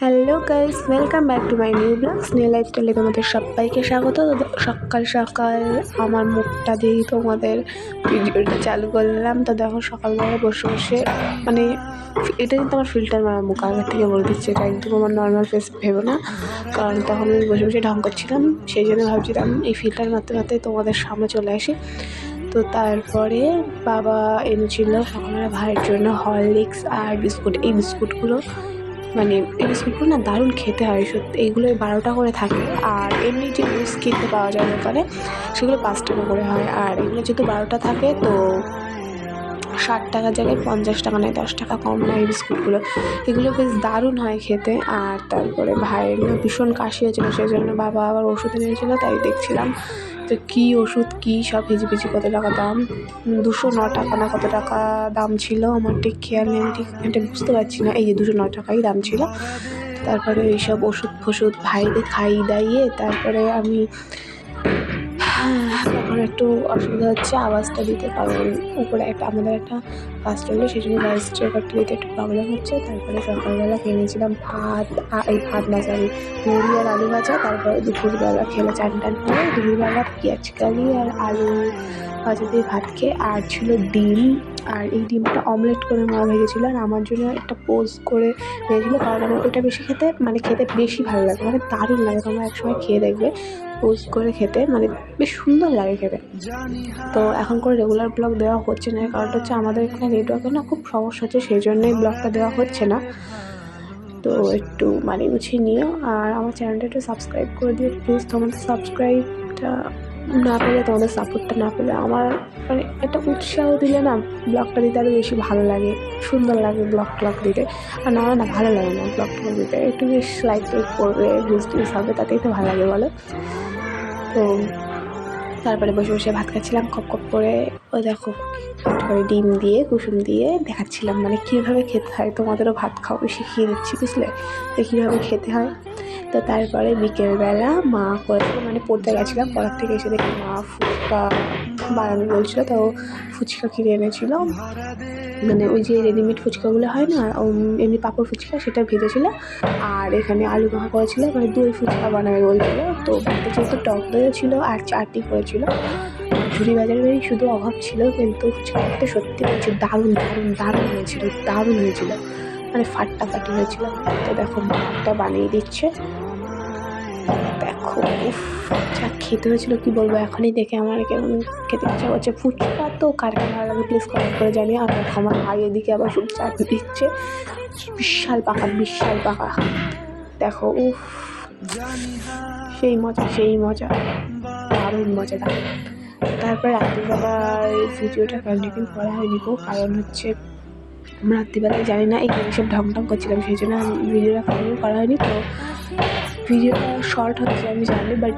Hello guys, welcome back to my new blog স্নেহ লাইফস্টাইলে তোমাদের সবাইকে স্বাগত। সকাল সকাল আমার মুখটা দিয়েই তোমাদের ভিডিওটা চালু করলাম। তো দেখো সকালবেলা বসে বসে মানে এটা কিন্তু আমার ফিল্টার মারা মুখ, আগের থেকে বলে দিচ্ছে, এটা একদম আমার নর্মাল ফেস ভেবো না, কারণ তখন আমি বসে বসে ঢং করছিলাম, সেই জন্য ভাবছিলাম এই ফিল্টার মারতে মারতে তোমাদের সামনে চলে আসি। তো তারপরে বাবা এনেছিল সকালবেলা ভাইয়ের জন্য হরলিক্স আর বিস্কুট। এই বিস্কুটগুলো এই বিস্কুটগুলো না দারুণ খেতে হয় সত্যি। এইগুলো 12টা করে থাকে, আর এমনি যে লুজ কিনতে পাওয়া যায় দোকানে সেগুলো 5 টাকা করে হয়। আর এগুলো যেহেতু 12টা থাকে তো 60 টাকার জায়গায় 50 টাকা নেয়, 10 টাকা কম নেয় এই বিস্কুটগুলো। এগুলো বেশ দারুণ হয় খেতে। আর তারপরে ভাইয়ের না ভীষণ কাশি হয়েছিল, সেই জন্য বাবা আবার ওষুধ এনেছিল, তাই দেখছিলাম তো কী ওষুধ কী সব হিজিবিজি কত টাকা দাম, 209 টাকা না কত টাকা দাম ছিল, আমার ঠিক খেয়াল নেই, আমি ঠিক এটা বুঝতে পারছি না। এই যে 209 টাকাই দাম ছিল। তারপরে এইসব ওষুধ ফষুধ ভাইকে খাইয়ে দাইয়ে তারপরে আমি তখন একটু অসুবিধা হচ্ছে আওয়াজটা দিতে, কারণ উপরে আমাদের একটা ফার্স্ট ফ্লোরে, সেই জন্য ভয়েস রেকর্ডটা দিতে একটু প্রবলেম হচ্ছে। তারপরে সকালবেলা কিনেছিলাম ভাত না সরি, মুড়ি আর আলু ভাজা। তারপরে দুপুরবেলা খেলে চান করে দুপুরবেলা পেঁয়াজ কালি আর আলু ভাজা দিয়ে ভাত খেয়ে, আর ছিল ডিম। আর এই ডিমটা অমলেট করে মা ভেজেছিল, আর আমার জন্য একটা পোস্ট করে ভেজেছিলো, কারণ আমার ওইটা বেশি খেতে বেশি ভালো লাগে, দারুণ লাগে। তোমরা একসময় খেয়ে দেখবে পোস্ট করে খেতে, বেশ সুন্দর লাগে খেতে। তো এখন করে রেগুলার ব্লগ দেওয়া হচ্ছে না, কারণটা হচ্ছে আমাদের এখানে নেটওয়ার্কের না খুব সমস্যা হচ্ছে, সেই জন্যই ব্লগটা দেওয়া হচ্ছে না। তো একটু গুছিয়ে নিও, আর আমার চ্যানেলটা একটু সাবস্ক্রাইব করে দিও প্লিজ। তোমাদের সাবস্ক্রাইবটা না পেলে, তোমাদের সাপোর্টটা না পেলে আমার একটা উৎসাহ দিলে না ব্লগটা দিতে আরও বেশি ভালো লাগে, সুন্দর লাগে ব্লগ দিতে। আর না ভালো লাগে না ব্লগ দিতে, একটু বেশ লাইক করবে, ভিউজ হবে, তাতেই তো ভালো লাগে বলো। তো তারপরে বসে বসে ভাত খাচ্ছিলাম খপ করে। ওই দেখো করে ডিম দিয়ে কুসুম দিয়ে দেখাচ্ছিলাম কীভাবে খেতে হয়, তোমাদেরও ভাত খাওয়া শিখিয়ে দিচ্ছি বুঝলে, তো কীভাবে খেতে হয়। তো তারপরে বিকেলবেলা মা করেছিল, পড়তে গেছিলাম, পড়ার থেকে এসে দেখি মা ফুচকা বানানো বলছিলো, তো ফুচকা কিনে এনেছিল, ওই যে রেডিমেড ফুচকাগুলো হয় না, এমনি পাঁপড় ফুচকা, সেটা ভেজেছিল। আর এখানে আলু মাখা করেছিল, দই ফুচকা বানাবে বলছিলো। তো বাড়িতে যেহেতু টক দইও ছিল আর চাটনি করেছিল, ঝুড়ি বাজারেরই শুধু অভাব ছিল, কিন্তু ফুচকাটা সত্যি বলছি দারুণ হয়েছিল, ফাটাফাটি হয়েছিল। তো দেখো মাটা বানিয়ে দিচ্ছে, দেখো যা খেতে হয়েছিল কি বলবো, এখনই দেখে আমার কেমন খেতে ইচ্ছা করছে। ফুচকা তো কার ভালো লাগে প্লিজ কমেন্ট করে জানিয়ে। আর আমার ভাই এদিকে আবার শুধু চাটনি দিচ্ছে, বিশাল পাকা দেখো, সেই মজা দারুণ মজাদার। তারপর রাত্রিবেলার ভিডিওটা কন্টিনিউ করা হয়নি গো, কারণ হচ্ছে আমরা রাত্রিবেলায় জানি না এই সব ঢং করছিলাম, সেই জন্য ভিডিওটা কন্টিনিউ করা হয়নি। তো ভিডিওটা শর্ট হচ্ছে আমি জানি, বাট